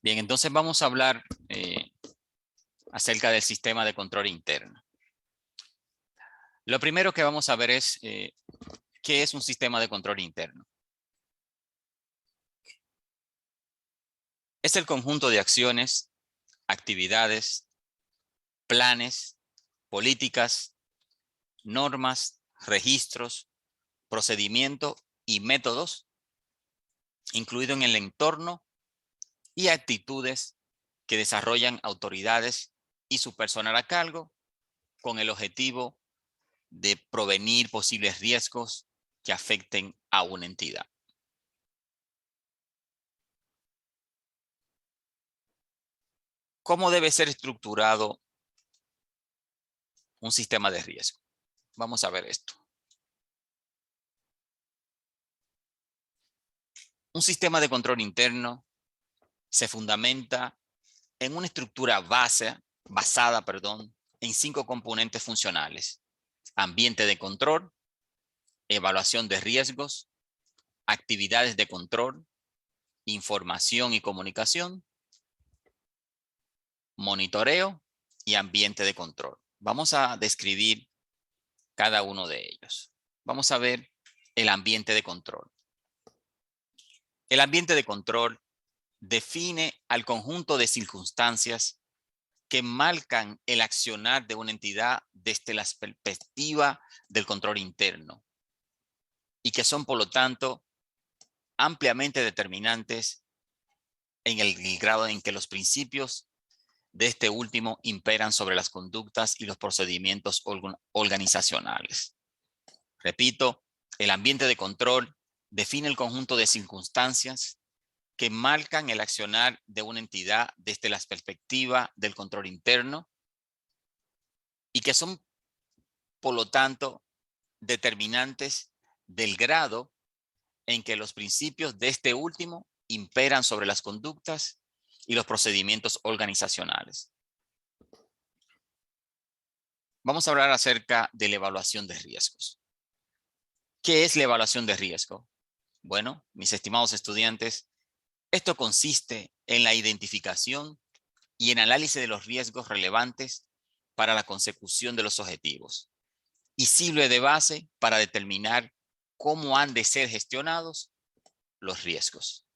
Bien, entonces vamos a hablar acerca del sistema de control interno. Lo primero que vamos a ver es qué es un sistema de control interno. Es el conjunto de acciones, actividades, planes, políticas, normas, registros, procedimientos y métodos, incluido en el entorno y actitudes que desarrollan autoridades y su personal a cargo con el objetivo de prevenir posibles riesgos que afecten a una entidad. ¿Cómo debe ser estructurado un sistema de riesgo? Vamos a ver esto. Un sistema de control interno se fundamenta en una estructura basada en 5 componentes funcionales: ambiente de control, evaluación de riesgos, actividades de control, información y comunicación, monitoreo y ambiente de control. Vamos a describir cada uno de ellos. Vamos a ver el ambiente de control. El ambiente de control define al conjunto de circunstancias que marcan el accionar de una entidad desde la perspectiva del control interno y que son, por lo tanto, ampliamente determinantes en el grado en que los principios de este último imperan sobre las conductas y los procedimientos organizacionales. Repito, el ambiente de control define el conjunto de circunstancias que marcan el accionar de una entidad desde la perspectiva del control interno y que son, por lo tanto, determinantes del grado en que los principios de este último imperan sobre las conductas y los procedimientos organizacionales. Vamos a hablar acerca de la evaluación de riesgos. ¿Qué es la evaluación de riesgo? Bueno, mis estimados estudiantes, esto consiste en la identificación y en análisis de los riesgos relevantes para la consecución de los objetivos y sirve de base para determinar cómo han de ser gestionados los riesgos.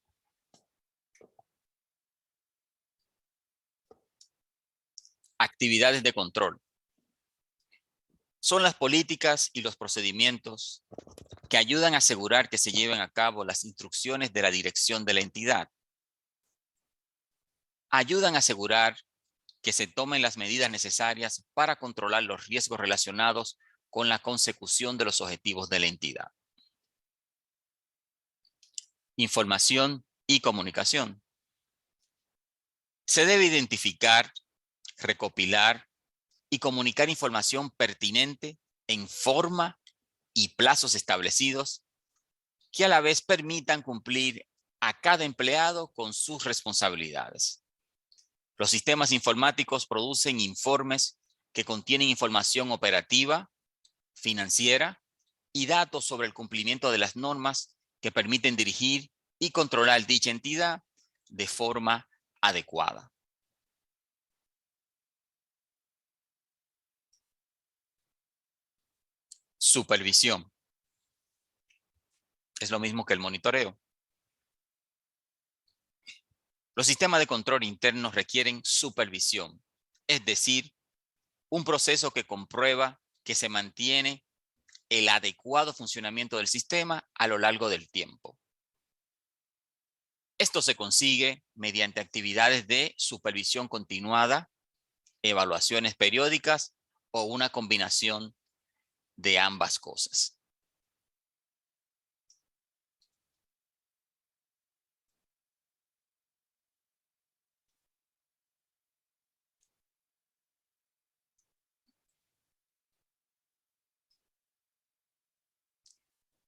Actividades de control. Son las políticas y los procedimientos que ayudan a asegurar que se lleven a cabo las instrucciones de la dirección de la entidad. Ayudan a asegurar que se tomen las medidas necesarias para controlar los riesgos relacionados con la consecución de los objetivos de la entidad. Información y comunicación. Se debe identificar, recopilar y comunicar información pertinente en forma y plazos establecidos que a la vez permitan cumplir a cada empleado con sus responsabilidades. Los sistemas informáticos producen informes que contienen información operativa, financiera y datos sobre el cumplimiento de las normas que permiten dirigir y controlar dicha entidad de forma adecuada. Supervisión. Es lo mismo que el monitoreo. Los sistemas de control internos requieren supervisión, es decir, un proceso que comprueba que se mantiene el adecuado funcionamiento del sistema a lo largo del tiempo. Esto se consigue mediante actividades de supervisión continuada, evaluaciones periódicas o una combinación de ambas cosas.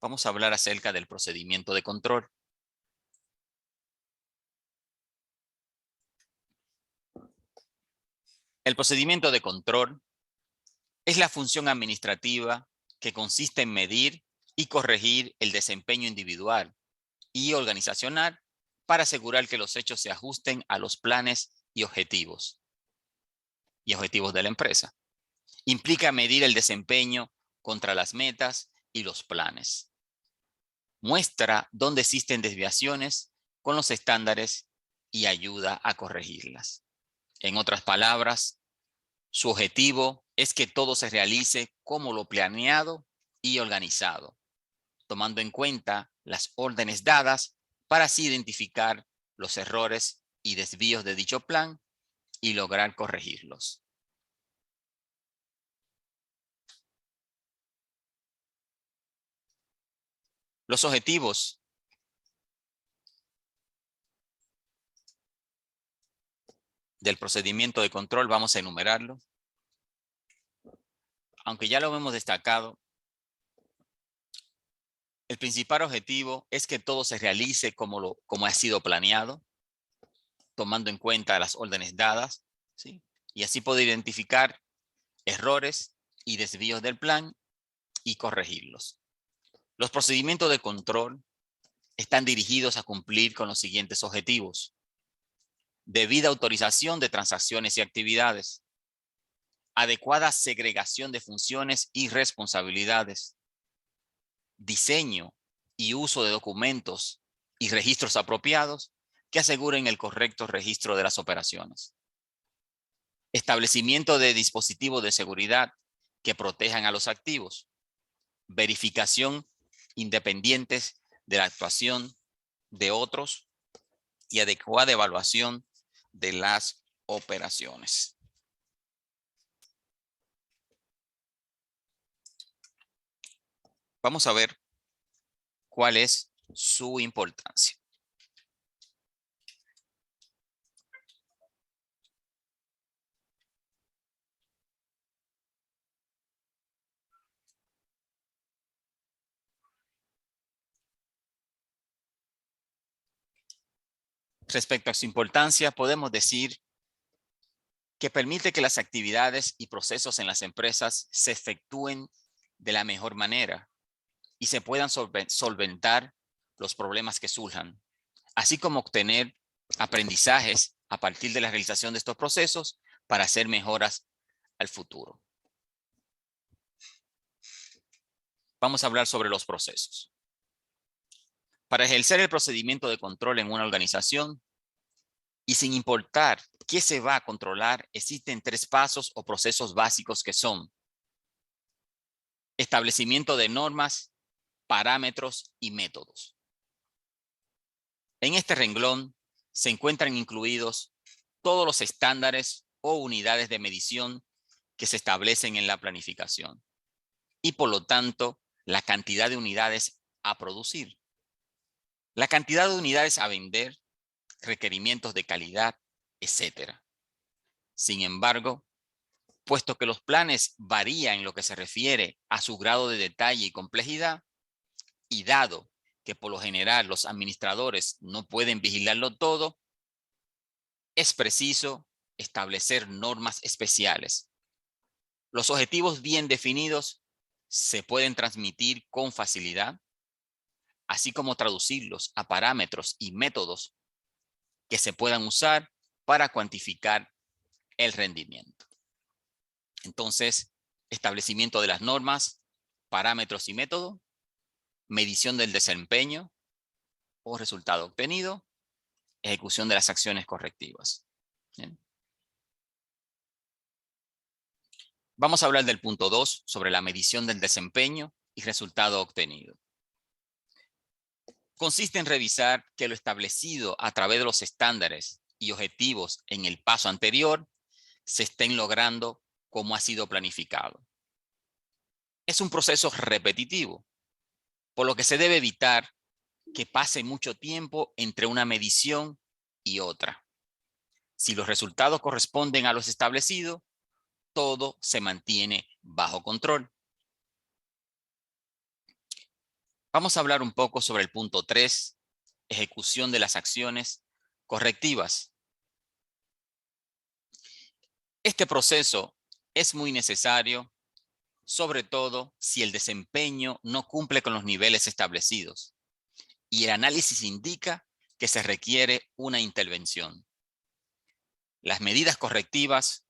Vamos a hablar acerca del procedimiento de control. El procedimiento de control es la función administrativa que consiste en medir y corregir el desempeño individual y organizacional para asegurar que los hechos se ajusten a los planes y objetivos de la empresa. Implica medir el desempeño contra las metas y los planes. Muestra dónde existen desviaciones con los estándares y ayuda a corregirlas. En otras palabras, su objetivo es que todo se realice como lo planeado y organizado, tomando en cuenta las órdenes dadas para así identificar los errores y desvíos de dicho plan y lograr corregirlos. Los objetivos del procedimiento de control, vamos a enumerarlo. Aunque ya lo hemos destacado, el principal objetivo es que todo se realice como ha sido planeado, tomando en cuenta las órdenes dadas, ¿sí? Y así poder identificar errores y desvíos del plan y corregirlos. Los procedimientos de control están dirigidos a cumplir con los siguientes objetivos: debida autorización de transacciones y actividades, adecuada segregación de funciones y responsabilidades, diseño y uso de documentos y registros apropiados que aseguren el correcto registro de las operaciones, establecimiento de dispositivos de seguridad que protejan a los activos, verificación independientes de la actuación de otros y adecuada evaluación de las operaciones. Vamos a ver cuál es su importancia. Respecto a su importancia, podemos decir que permite que las actividades y procesos en las empresas se efectúen de la mejor manera y se puedan solventar los problemas que surjan, así como obtener aprendizajes a partir de la realización de estos procesos para hacer mejoras al futuro. Vamos a hablar sobre los procesos. Para ejercer el procedimiento de control en una organización, y sin importar qué se va a controlar, existen 3 pasos o procesos básicos que son: establecimiento de normas, parámetros y métodos. En este renglón se encuentran incluidos todos los estándares o unidades de medición que se establecen en la planificación y, por lo tanto, la cantidad de unidades a producir, la cantidad de unidades a vender, requerimientos de calidad, etc. Sin embargo, puesto que los planes varían en lo que se refiere a su grado de detalle y complejidad, y dado que por lo general los administradores no pueden vigilarlo todo, es preciso establecer normas especiales. Los objetivos bien definidos se pueden transmitir con facilidad, así como traducirlos a parámetros y métodos que se puedan usar para cuantificar el rendimiento. Entonces, establecimiento de las normas, parámetros y método, medición del desempeño o resultado obtenido, ejecución de las acciones correctivas. Bien. Vamos a hablar del punto 2 sobre la medición del desempeño y resultado obtenido. Consiste en revisar que lo establecido a través de los estándares y objetivos en el paso anterior se estén logrando como ha sido planificado. Es un proceso repetitivo, por lo que se debe evitar que pase mucho tiempo entre una medición y otra. Si los resultados corresponden a los establecidos, todo se mantiene bajo control. Vamos a hablar un poco sobre el punto 3, ejecución de las acciones correctivas. Este proceso es muy necesario, sobre todo si el desempeño no cumple con los niveles establecidos y el análisis indica que se requiere una intervención. Las medidas correctivas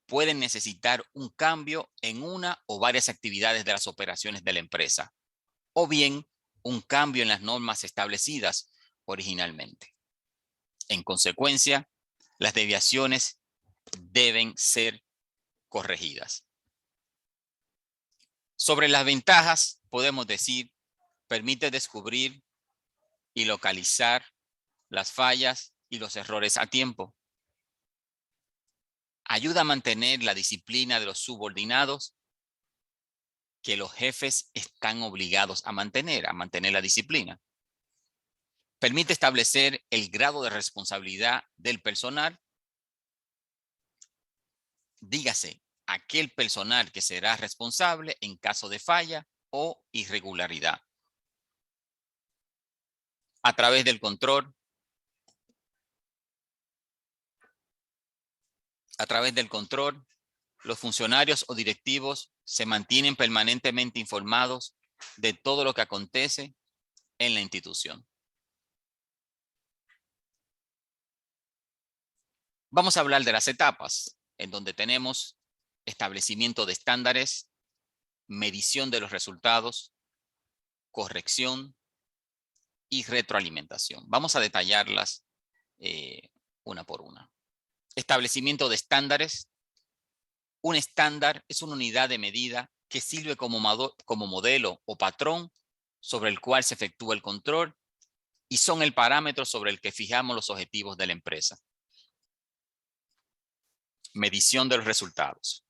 pueden necesitar un cambio en una o varias actividades de las operaciones de la empresa, o bien un cambio en las normas establecidas originalmente. En consecuencia, las desviaciones deben ser corregidas. Sobre las ventajas, podemos decir, permite descubrir y localizar las fallas y los errores a tiempo. Ayuda a mantener la disciplina de los subordinados que los jefes están obligados a mantener la disciplina. Permite establecer el grado de responsabilidad del personal. Dígase, aquel personal que será responsable en caso de falla o irregularidad. A través del control, los funcionarios o directivos se mantienen permanentemente informados de todo lo que acontece en la institución. Vamos a hablar de las etapas, en donde tenemos establecimiento de estándares, medición de los resultados, corrección y retroalimentación. Vamos a detallarlas una por una. Establecimiento de estándares. Un estándar es una unidad de medida que sirve como modelo o patrón sobre el cual se efectúa el control y son el parámetro sobre el que fijamos los objetivos de la empresa. Medición de los resultados.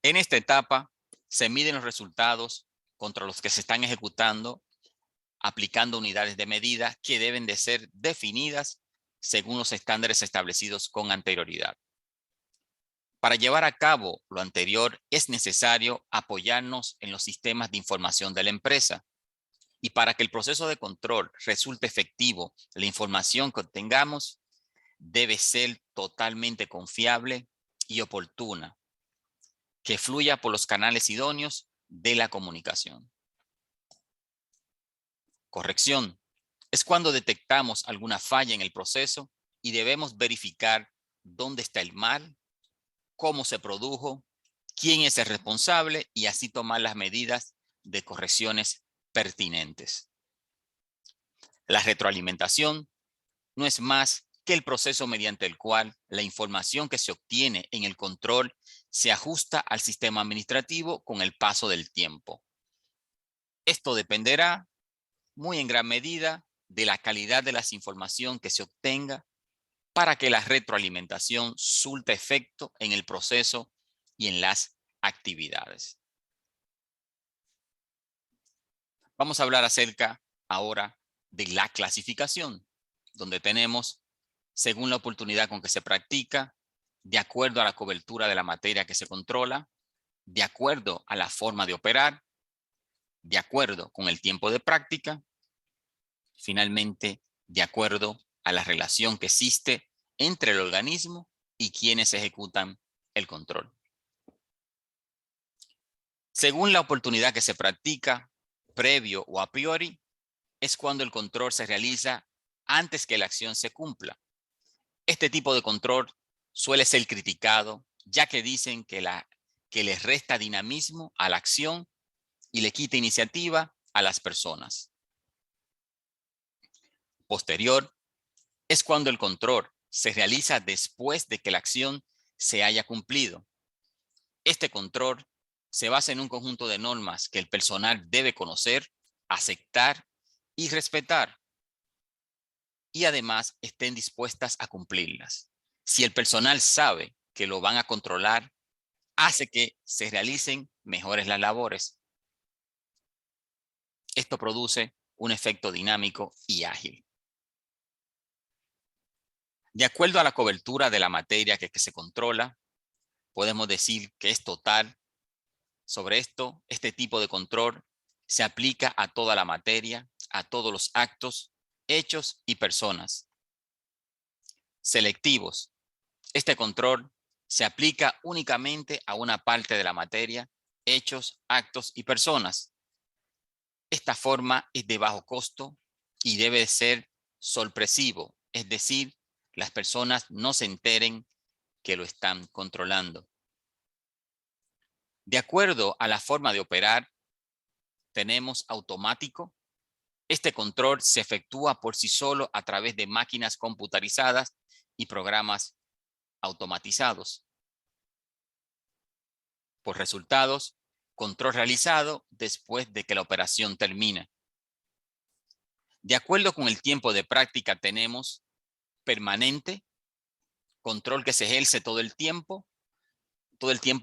En esta etapa se miden los resultados contra los que se están ejecutando, aplicando unidades de medida que deben de ser definidas según los estándares establecidos con anterioridad. Para llevar a cabo lo anterior es necesario apoyarnos en los sistemas de información de la empresa. Y para que el proceso de control resulte efectivo, la información que obtengamos debe ser totalmente confiable y oportuna, que fluya por los canales idóneos de la comunicación. Corrección. Es cuando detectamos alguna falla en el proceso y debemos verificar dónde está el mal, cómo se produjo, quién es el responsable y así tomar las medidas de correcciones pertinentes. La retroalimentación no es más que el proceso mediante el cual la información que se obtiene en el control se ajusta al sistema administrativo con el paso del tiempo. Esto dependerá muy en gran medida de la calidad de la información que se obtenga para que la retroalimentación surta efecto en el proceso y en las actividades. Vamos a hablar acerca ahora de la clasificación, donde tenemos, según la oportunidad con que se practica, de acuerdo a la cobertura de la materia que se controla, de acuerdo a la forma de operar, de acuerdo con el tiempo de práctica, finalmente, de acuerdo a la relación que existe entre el organismo y quienes ejecutan el control. Según la oportunidad que se practica, previo o a priori, es cuando el control se realiza antes que la acción se cumpla. Este tipo de control suele ser criticado, ya que dicen que le resta dinamismo a la acción y le quita iniciativa a las personas. Posterior es cuando el control se realiza después de que la acción se haya cumplido. Este control se basa en un conjunto de normas que el personal debe conocer, aceptar y respetar, y además estén dispuestas a cumplirlas. Si el personal sabe que lo van a controlar, hace que se realicen mejores las labores. Esto produce un efecto dinámico y ágil. De acuerdo a la cobertura de la materia que se controla, podemos decir que es total. Sobre esto, este tipo de control se aplica a toda la materia, a todos los actos, hechos y personas. Selectivos. Este control se aplica únicamente a una parte de la materia, hechos, actos y personas. Esta forma es de bajo costo y debe ser sorpresivo, es decir, las personas no se enteren que lo están controlando. De acuerdo a la forma de operar, tenemos automático. Este control se efectúa por sí solo a través de máquinas computarizadas y programas automatizados. Por resultados, control realizado después de que la operación termina. De acuerdo con el tiempo de práctica, tenemos permanente, control que se ejerce todo el tiempo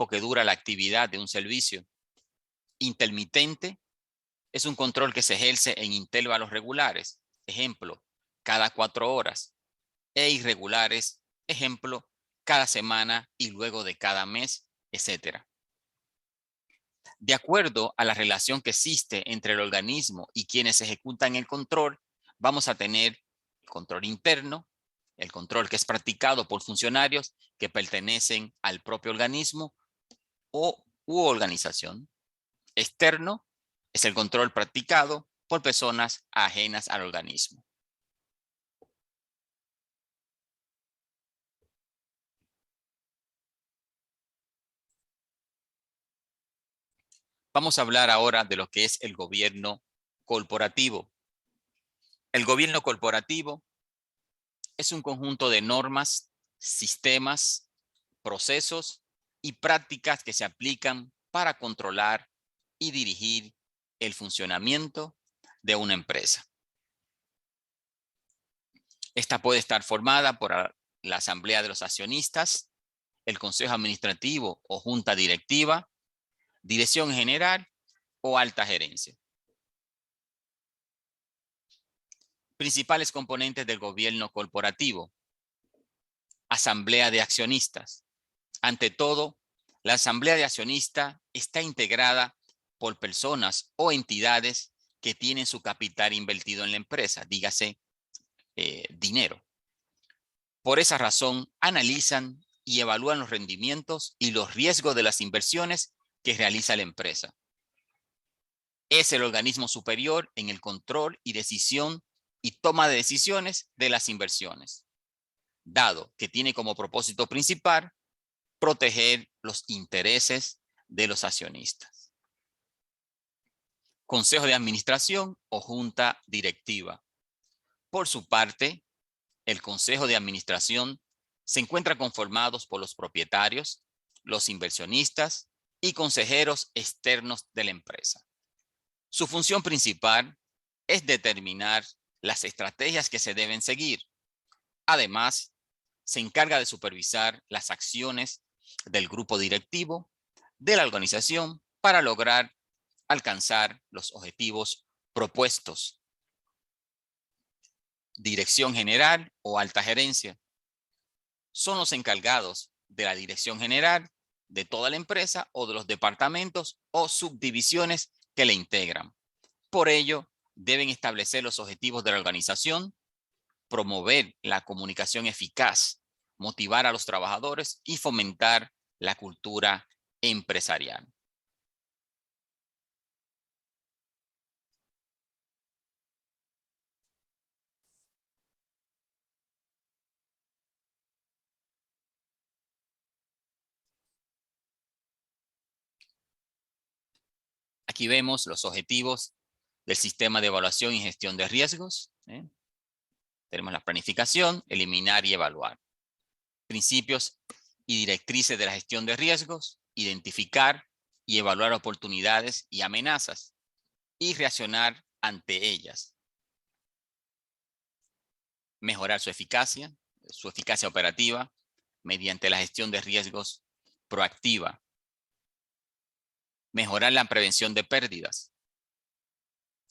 que dura la actividad de un servicio. Intermitente es un control que se ejerce en intervalos regulares, ejemplo, cada 4 horas, e irregulares, ejemplo, cada semana y luego de cada mes, etc. De acuerdo a la relación que existe entre el organismo y quienes ejecutan el control, vamos a tener el control interno, el control que es practicado por funcionarios que pertenecen al propio organismo u organización. Externo es el control practicado por personas ajenas al organismo. Vamos a hablar ahora de lo que es el gobierno corporativo. El gobierno corporativo es un conjunto de normas, sistemas, procesos y prácticas que se aplican para controlar y dirigir el funcionamiento de una empresa. Esta puede estar formada por la asamblea de los accionistas, el consejo administrativo o junta directiva, dirección general o alta gerencia. Principales componentes del gobierno corporativo. Asamblea de accionistas. Ante todo, la asamblea de accionistas está integrada por personas o entidades que tienen su capital invertido en la empresa, dígase dinero. Por esa razón, analizan y evalúan los rendimientos y los riesgos de las inversiones que realiza la empresa. Es el organismo superior en el control y decisión y toma de decisiones de las inversiones, dado que tiene como propósito principal proteger los intereses de los accionistas. Consejo de administración o junta directiva. Por su parte, el consejo de administración se encuentra conformado por los propietarios, los inversionistas y consejeros externos de la empresa. Su función principal es determinar las estrategias que se deben seguir. Además, se encarga de supervisar las acciones del grupo directivo de la organización para lograr alcanzar los objetivos propuestos. Dirección general o alta gerencia. Son los encargados de la dirección general de toda la empresa o de los departamentos o subdivisiones que le integran. Por ello, deben establecer los objetivos de la organización, promover la comunicación eficaz, motivar a los trabajadores y fomentar la cultura empresarial. Aquí vemos los objetivos del sistema de evaluación y gestión de riesgos. Tenemos la planificación, eliminar y evaluar. Principios y directrices de la gestión de riesgos, identificar y evaluar oportunidades y amenazas y reaccionar ante ellas. Mejorar su eficacia operativa mediante la gestión de riesgos proactiva. Mejorar la prevención de pérdidas.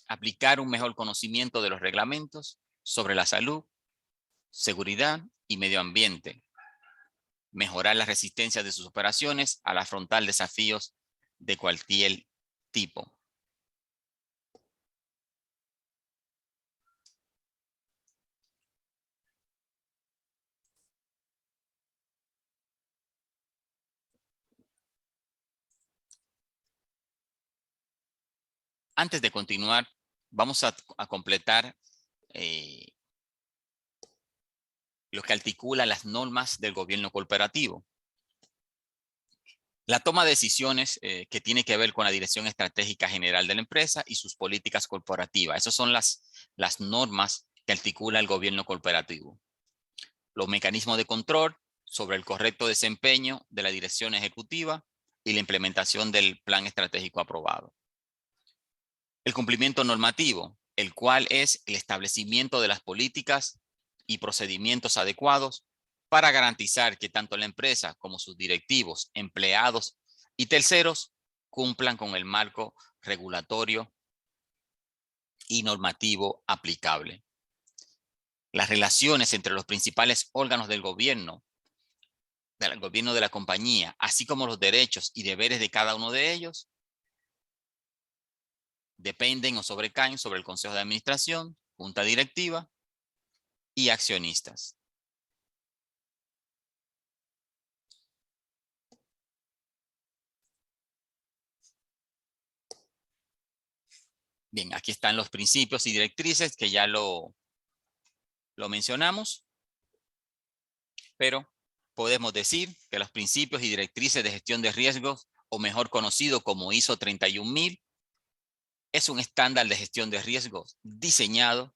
Aplicar un mejor conocimiento de los reglamentos sobre la salud, seguridad y medio ambiente. Mejorar la resistencia de sus operaciones al afrontar desafíos de cualquier tipo. Antes de continuar, vamos a completar lo que articula las normas del gobierno corporativo. La toma de decisiones que tiene que ver con la dirección estratégica general de la empresa y sus políticas corporativas. Esas son las normas que articula el gobierno corporativo. Los mecanismos de control sobre el correcto desempeño de la dirección ejecutiva y la implementación del plan estratégico aprobado. El cumplimiento normativo, el cual es el establecimiento de las políticas y procedimientos adecuados para garantizar que tanto la empresa como sus directivos, empleados y terceros cumplan con el marco regulatorio y normativo aplicable. Las relaciones entre los principales órganos del gobierno de la compañía, así como los derechos y deberes de cada uno de ellos, dependen o sobrecaen sobre el Consejo de Administración, Junta Directiva y accionistas. Bien, aquí están los principios y directrices que ya lo mencionamos, pero podemos decir que los principios y directrices de gestión de riesgos, o mejor conocido como ISO 31000, es un estándar de gestión de riesgos diseñado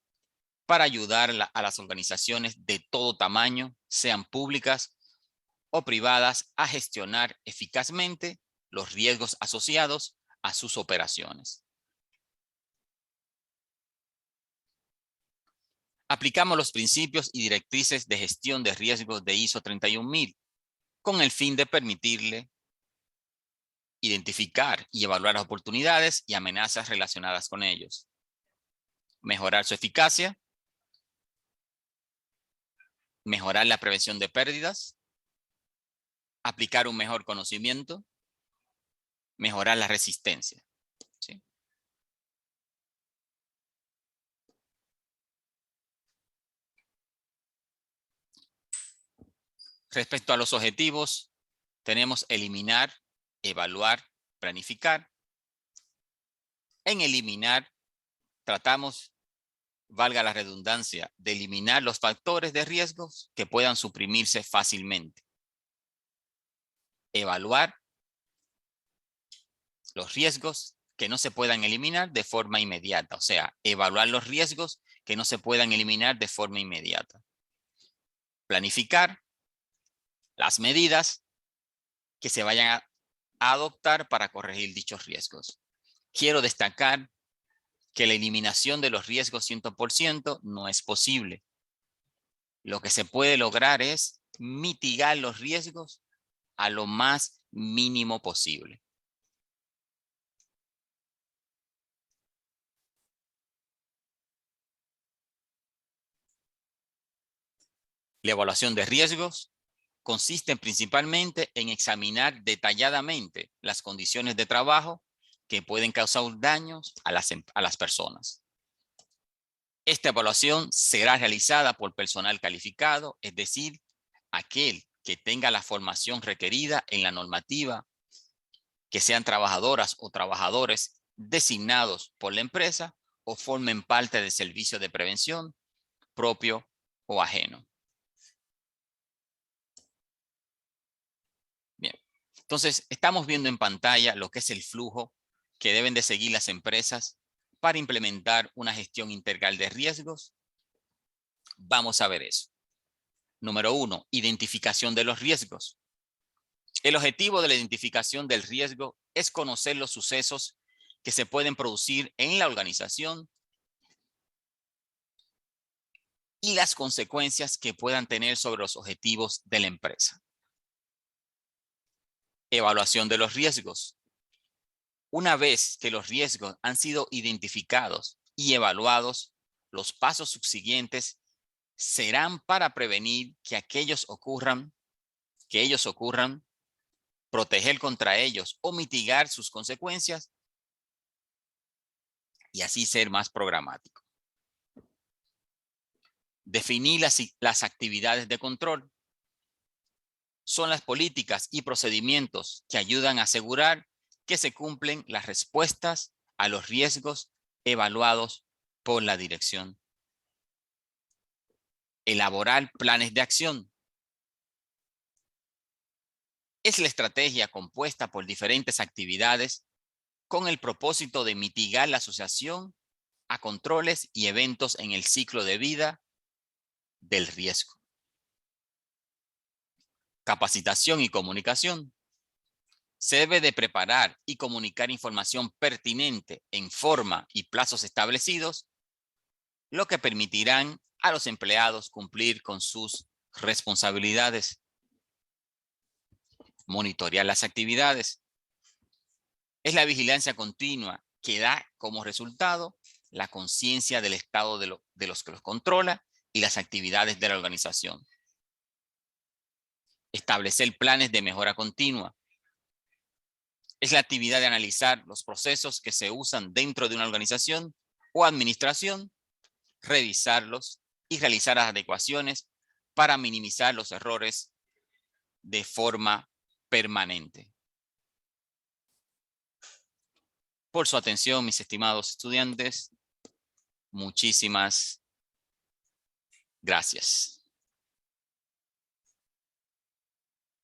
para ayudar a las organizaciones de todo tamaño, sean públicas o privadas, a gestionar eficazmente los riesgos asociados a sus operaciones. Aplicamos los principios y directrices de gestión de riesgos de ISO 31000 con el fin de permitirle identificar y evaluar las oportunidades y amenazas relacionadas con ellos, mejorar su eficacia, mejorar la prevención de pérdidas, aplicar un mejor conocimiento, mejorar la resistencia. ¿Sí? Respecto a los objetivos, tenemos eliminar, evaluar, planificar. En eliminar, tratamos, valga la redundancia, de eliminar los factores de riesgos que puedan suprimirse fácilmente. Evaluar los riesgos que no se puedan eliminar de forma inmediata, o sea, evaluar los riesgos que no se puedan eliminar de forma inmediata. Planificar las medidas que se vayan a adoptar para corregir dichos riesgos. Quiero destacar que la eliminación de los riesgos 100% no es posible. Lo que se puede lograr es mitigar los riesgos a lo más mínimo posible. La evaluación de riesgos consiste principalmente en examinar detalladamente las condiciones de trabajo que pueden causar daños a las personas. Esta evaluación será realizada por personal calificado, es decir, aquel que tenga la formación requerida en la normativa, que sean trabajadoras o trabajadores designados por la empresa o formen parte del servicio de prevención propio o ajeno. Bien, entonces estamos viendo en pantalla lo que es el flujo que deben de seguir las empresas para implementar una gestión integral de riesgos. Vamos a ver eso. Número 1, identificación de los riesgos. El objetivo de la identificación del riesgo es conocer los sucesos que se pueden producir en la organización y las consecuencias que puedan tener sobre los objetivos de la empresa. Evaluación de los riesgos. Una vez que los riesgos han sido identificados y evaluados, los pasos subsiguientes serán para prevenir que ellos ocurran, proteger contra ellos o mitigar sus consecuencias y así ser más programático. Definir las actividades de control. Son las políticas y procedimientos que ayudan a asegurar que se cumplen las respuestas a los riesgos evaluados por la dirección. Elaborar planes de acción. Es la estrategia compuesta por diferentes actividades con el propósito de mitigar la asociación a controles y eventos en el ciclo de vida del riesgo. Capacitación y comunicación. Se debe de preparar y comunicar información pertinente en forma y plazos establecidos, lo que permitirán a los empleados cumplir con sus responsabilidades. Monitorear las actividades. Es la vigilancia continua que da como resultado la conciencia del estado de los que los controla y las actividades de la organización. Establecer planes de mejora continua. Es la actividad de analizar los procesos que se usan dentro de una organización o administración, revisarlos y realizar adecuaciones para minimizar los errores de forma permanente. Por su atención, mis estimados estudiantes, muchísimas gracias.